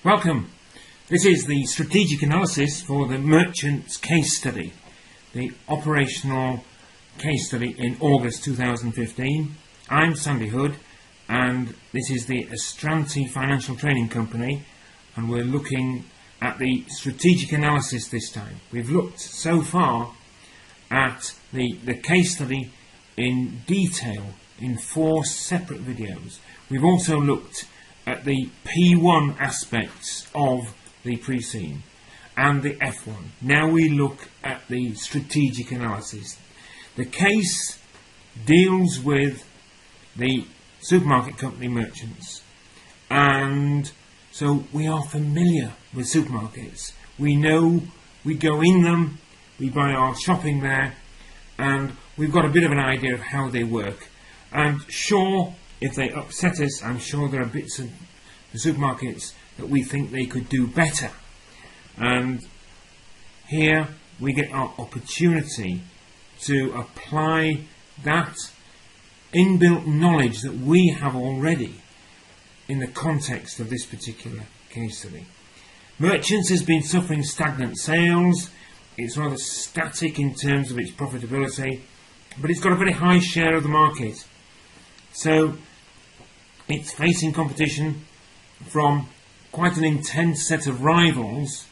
Welcome. This is the strategic analysis for the merchants case study, the operational case study in August 2015. I'm Sandy Hood and this is the Astranti Financial Training Company, and we're looking at the strategic analysis this time. We've looked so far at the case study in detail in 4 separate videos. We've also looked at the P1 aspects of the pre-scene and the F1. Now we look at the strategic analysis. The case deals with the supermarket company merchants, and so we are familiar with supermarkets. We know, we go in them, we buy our shopping there, and we've got a bit of an idea of how they work. And sure, if they upset us, I'm sure there are bits of the supermarkets that we think they could do better. And here we get our opportunity to apply that inbuilt knowledge that we have already in the context of this particular case study. Merchants has been suffering stagnant sales. It's rather static in terms of its profitability, but it's got a very high share of the market. So it's facing competition from quite an intense set of rivals.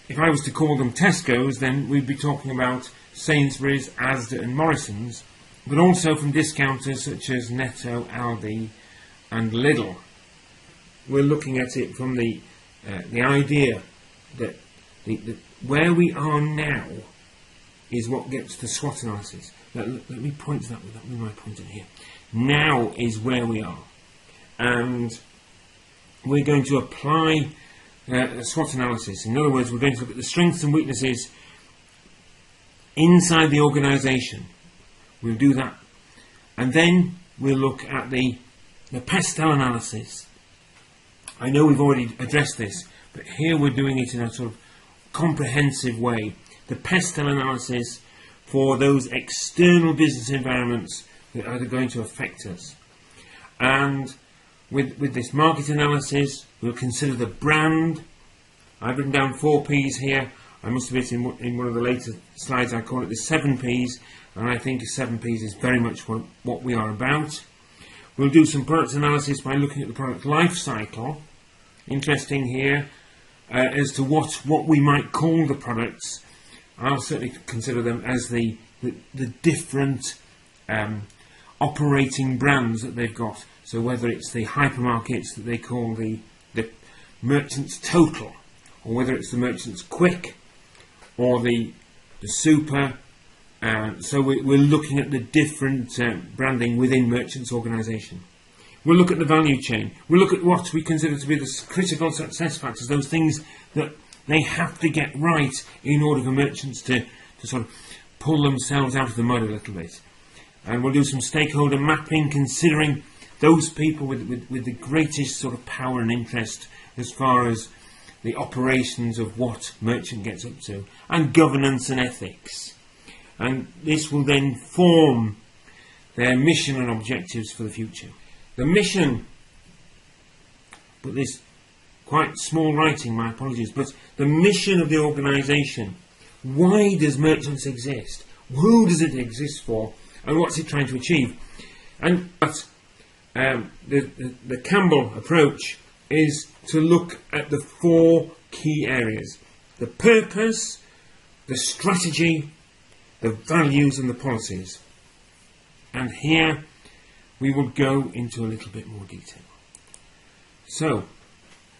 If I was to call them Tesco's, then we'd be talking about Sainsbury's, Asda and Morrison's, but also from discounters such as Netto, Aldi and Lidl. We're looking at it from the idea that where we are now is what gets the SWOT analysis. Let me point to that with my pointer here. Now is where we are, and we're going to apply a SWOT analysis. In other words, we're going to look at the strengths and weaknesses inside the organisation. We'll do that, and then we'll look at the pestle analysis. I know we've already addressed this, but here we're doing it in a sort of comprehensive way. The pestle analysis for those external business environments that are going to affect us. And with this market analysis, we'll consider the brand. I've written down 4 P's here. I must admit in one of the later slides I call it the 7 P's, and I think 7 P's is very much what we are about. We'll do some product analysis by looking at the product life cycle. Interesting here as to what we might call the products. I'll certainly consider them as the different operating brands that they've got. So whether it's the hypermarkets that they call the merchants total, or whether it's the merchants quick, or the super. So we're looking at the different branding within merchants' organisation. We'll look at the value chain. We'll look at what we consider to be the critical success factors, those things that they have to get right in order for merchants to sort of pull themselves out of the mud a little bit. And we'll do some stakeholder mapping, considering those people with the greatest sort of power and interest as far as the operations of what merchant gets up to, and governance and ethics. And this will then form their mission and objectives for the future. The mission, put this quite small writing, my apologies, but the mission of the organisation. Why does merchants exist? Who does it exist for? And what's it trying to achieve? And the Campbell approach is to look at the 4 key areas: the purpose, the strategy, the values and the policies. And here we will go into a little bit more detail. So,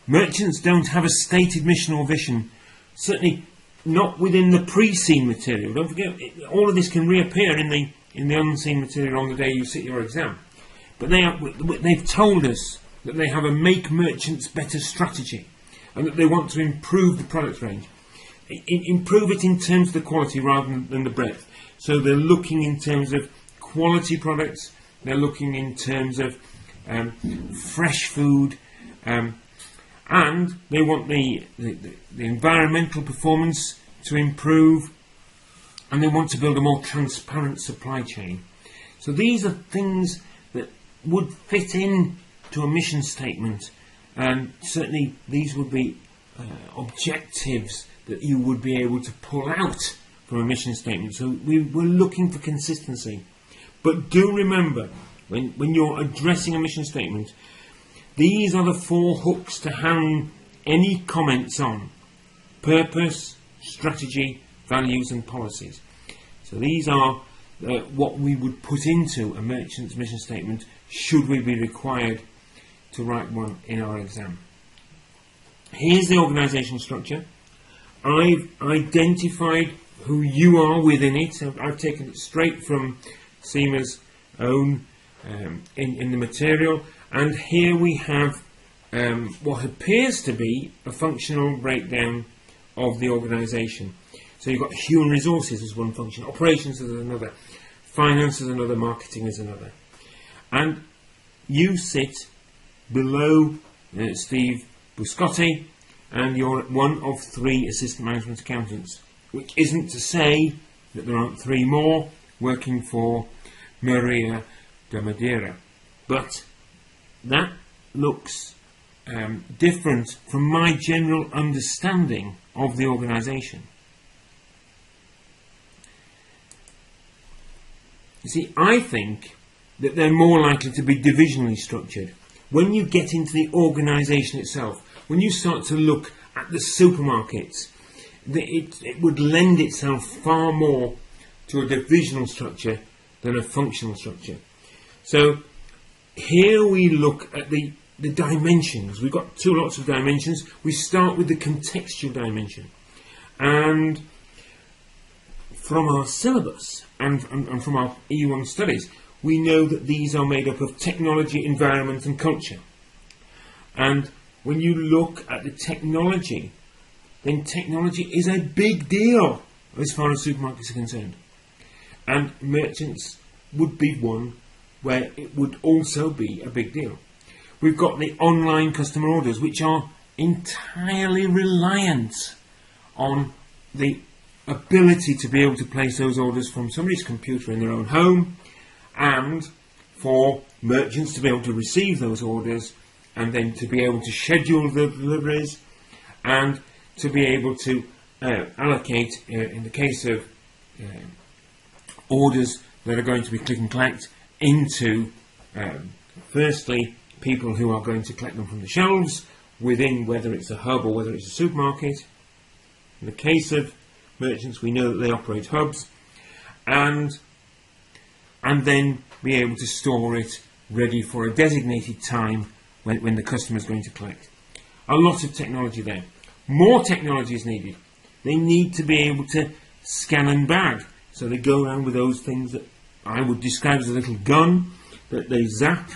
merchants don't have a stated mission or vision, certainly not within the pre-scene material. Don't forget, all of this can reappear in the unseen material on the day you sit your exam. But they've told us that they have a make merchants better strategy, and that they want to improve the product range. Improve it in terms of the quality rather than the breadth. So they're looking in terms of quality products, they're looking in terms of fresh food, and they want the environmental performance to improve, and they want to build a more transparent supply chain. So these are things that would fit in to a mission statement and certainly these would be objectives that you would be able to pull out from a mission statement. So we're looking for consistency. But do remember, when you're addressing a mission statement, these are the 4 hooks to hang any comments on: purpose, strategy, values and policies. So these are what we would put into a merchant's mission statement should we be required to write one in our exam. Here's the organisational structure. I've identified who you are within it. So I've taken it straight from CIMA's own in the material, and here we have what appears to be a functional breakdown of the organisation. So you've got human resources as one function, operations as another, finance as another, marketing as another. And you sit below Steve Buscotti, and you're one of 3 assistant management accountants, which isn't to say that there aren't 3 more working for Maria de Madeira. But that looks different from my general understanding of the organisation. You see, I think that they're more likely to be divisionally structured. When you get into the organisation itself, when you start to look at the supermarkets, it would lend itself far more to a divisional structure than a functional structure. So here we look at the dimensions. We've got 2 lots of dimensions. We start with the contextual dimension. And from our syllabus and from our E1 studies, we know that these are made up of technology, environment and culture. And when you look at the technology, then technology is a big deal as far as supermarkets are concerned. And merchants would be one where it would also be a big deal. We've got the online customer orders, which are entirely reliant on the ability to be able to place those orders from somebody's computer in their own home, and for merchants to be able to receive those orders and then to be able to schedule the deliveries and to be able to allocate, in the case of orders that are going to be click and collect, into firstly people who are going to collect them from the shelves within, whether it's a hub or whether it's a supermarket. In the case of merchants, we know that they operate hubs, and then be able to store it ready for a designated time when the customer is going to collect. A lot of technology there. More technology is needed. They need to be able to scan and bag. So they go around with those things that I would describe as a little gun, that they zap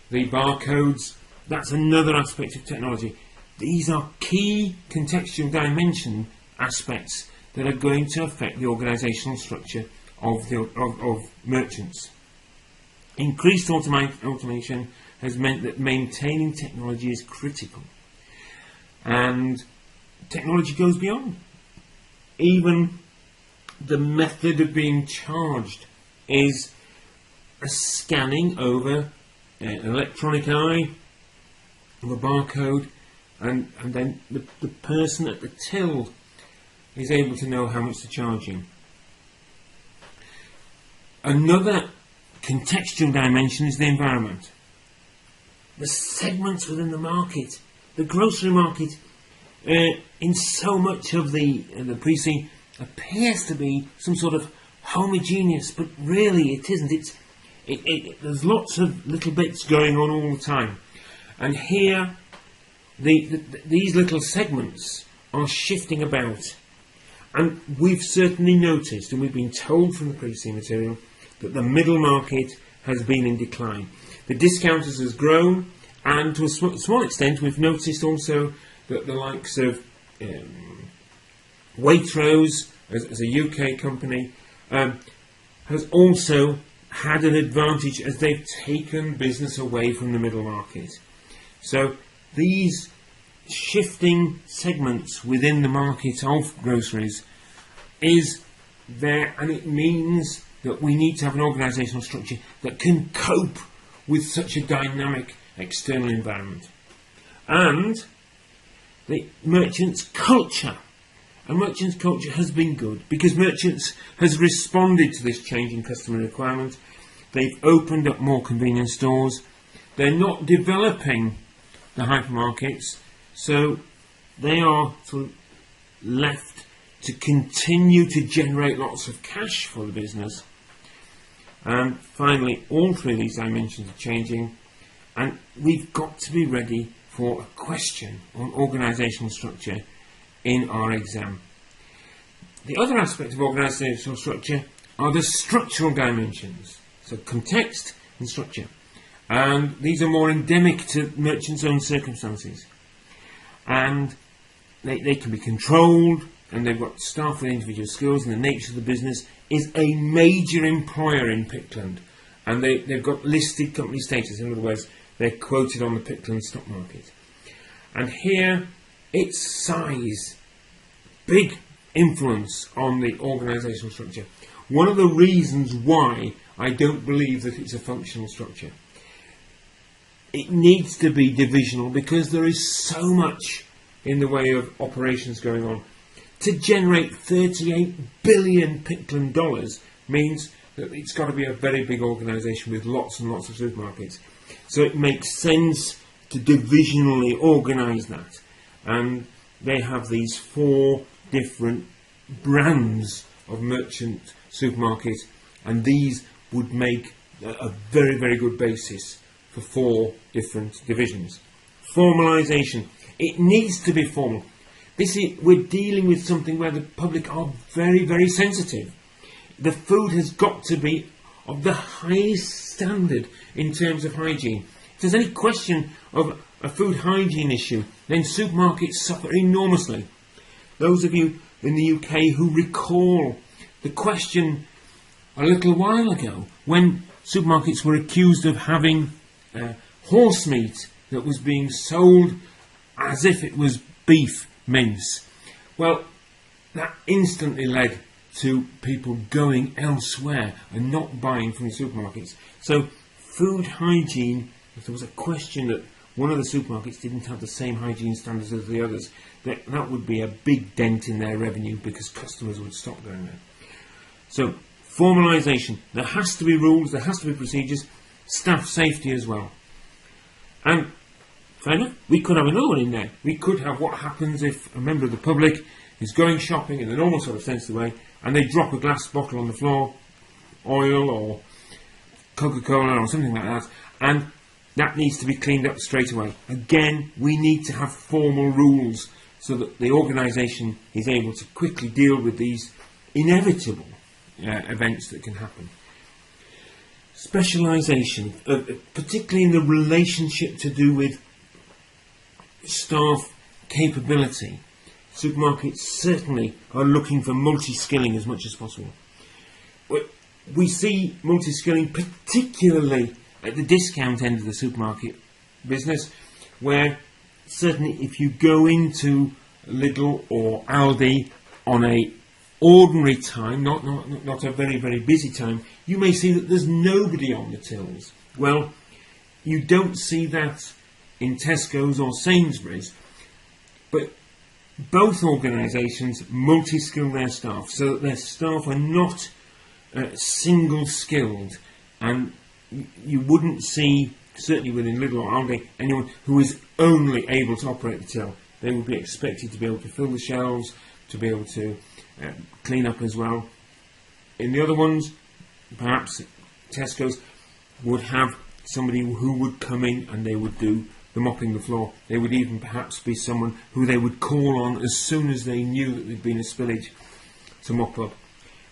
the barcodes. That's another aspect of technology. These are key contextual dimension aspects that are going to affect the organisational structure of merchants. Increased automation has meant that maintaining technology is critical. And technology goes beyond. Even the method of being charged is a scanning over an electronic eye of a barcode, and then the person at the till is able to know how much to charge you. Another contextual dimension is the environment. The segments within the market, the grocery market, in so much of the precinct appears to be some sort of homogeneous, but really it isn't. There's lots of little bits going on all the time, and here these little segments are shifting about, and we've certainly noticed, and we've been told from the pre-C material, that the middle market has been in decline. The discounters has grown, and to a small extent we've noticed also that the likes of Waitrose, as a UK company, has also had an advantage as they've taken business away from the middle market. So these shifting segments within the market of groceries is there, and it means that we need to have an organisational structure that can cope with such a dynamic external environment. and the merchants' culture. And merchants' culture has been good because merchants has responded to this change in customer requirement. They've opened up more convenience stores. They're not developing the hypermarkets, so they are sort of left to continue to generate lots of cash for the business. And finally, all three of these dimensions are changing, and we've got to be ready for a question on organisational structure in our exam. The other aspect of organisational structure are the structural dimensions, so context and structure. And these are more endemic to merchants' own circumstances. And they can be controlled, and they've got staff with individual skills, and the nature of the business is a major employer in Pitland. And they've got listed company status, in other words, they're quoted on the Pitland stock market. And here, its size, big influence on the organisational structure. One of the reasons why I don't believe that it's a functional structure. It needs to be divisional because there is so much in the way of operations going on. To generate 38 billion Pitland dollars means that it's got to be a very big organisation with lots and lots of supermarkets. So it makes sense to divisionally organise that. And they have these 4 different brands of merchant supermarket, and these would make a very, very good basis for 4 different divisions. Formalisation. It needs to be formal. We're dealing with something where the public are very, very sensitive. The food has got to be of the highest standard in terms of hygiene. If there's any question of a food hygiene issue, then supermarkets suffer enormously. Those of you in the UK who recall the question a little while ago when supermarkets were accused of having horse meat that was being sold as if it was beef mince. Well, that instantly led to people going elsewhere and not buying from the supermarkets. So food hygiene, if there was a question that one of the supermarkets didn't have the same hygiene standards as the others, that would be a big dent in their revenue because customers would stop going there. So formalisation. There has to be rules, there has to be procedures, staff safety as well. And fair enough, we could have another one in there. We could have what happens if a member of the public is going shopping in the normal sort of sensitive way and they drop a glass bottle on the floor, oil or Coca-Cola or something like that, and that needs to be cleaned up straight away. Again, we need to have formal rules so that the organisation is able to quickly deal with these inevitable events that can happen. Specialisation, particularly in the relationship to do with staff capability. Supermarkets certainly are looking for multi-skilling as much as possible. We see multi-skilling particularly at the discount end of the supermarket business, where certainly if you go into Lidl or Aldi on a ordinary time, not a very, very busy time, you may see that there's nobody on the tills. Well, you don't see that in Tesco's or Sainsbury's, but both organisations multi-skill their staff so that their staff are not single-skilled, and you wouldn't see, certainly within Lidl or Aldi, anyone who is only able to operate the till. They would be expected to be able to fill the shelves, to be able to clean up as well. In the other ones, perhaps Tesco's would have somebody who would come in and they would do the mopping the floor. They would even perhaps be someone who they would call on as soon as they knew that there'd been a spillage to mop up.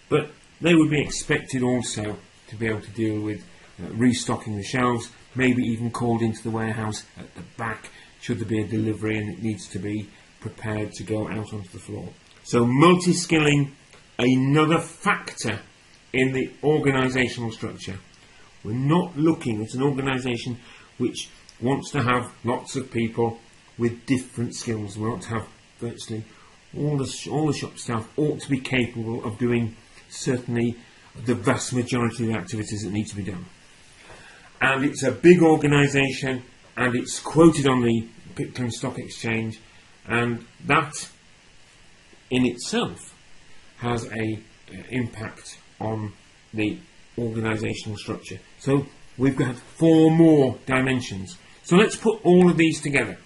But they would be expected also to be able to deal with restocking the shelves, maybe even called into the warehouse at the back should there be a delivery and it needs to be prepared to go out onto the floor. So multi-skilling, another factor in the organisational structure. We're not looking at an organisation which wants to have lots of people with different skills. We want to have virtually all the shop staff ought to be capable of doing certainly the vast majority of the activities that need to be done. And it's a big organisation, and it's quoted on the Pitcairn Stock Exchange, and that in itself has a impact on the organisational structure. So we've got 4 more dimensions. So let's put all of these together.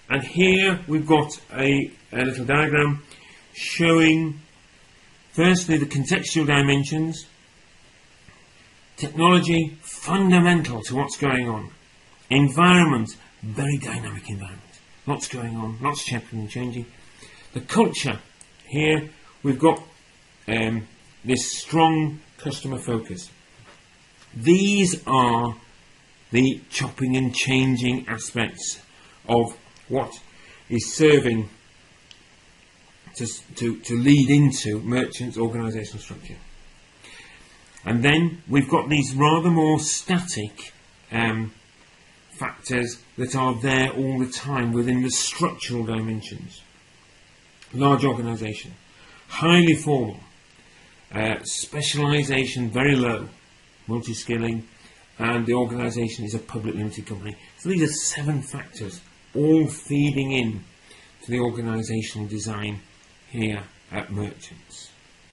And here we've got a little diagram showing firstly the contextual dimensions, technology fundamental to what's going on, environment, very dynamic environment, lots going on, lots changing and changing. The culture, here we've got this strong customer focus. These are the chopping and changing aspects of what is serving to lead into merchants' organisational structure. And then we've got these rather more static factors that are there all the time within the structural dimensions. Large organisation, highly formal, specialisation very low, multi-skilling, and the organisation is a public limited company. So these are 7 factors, all feeding in to the organisational design here at Merchants.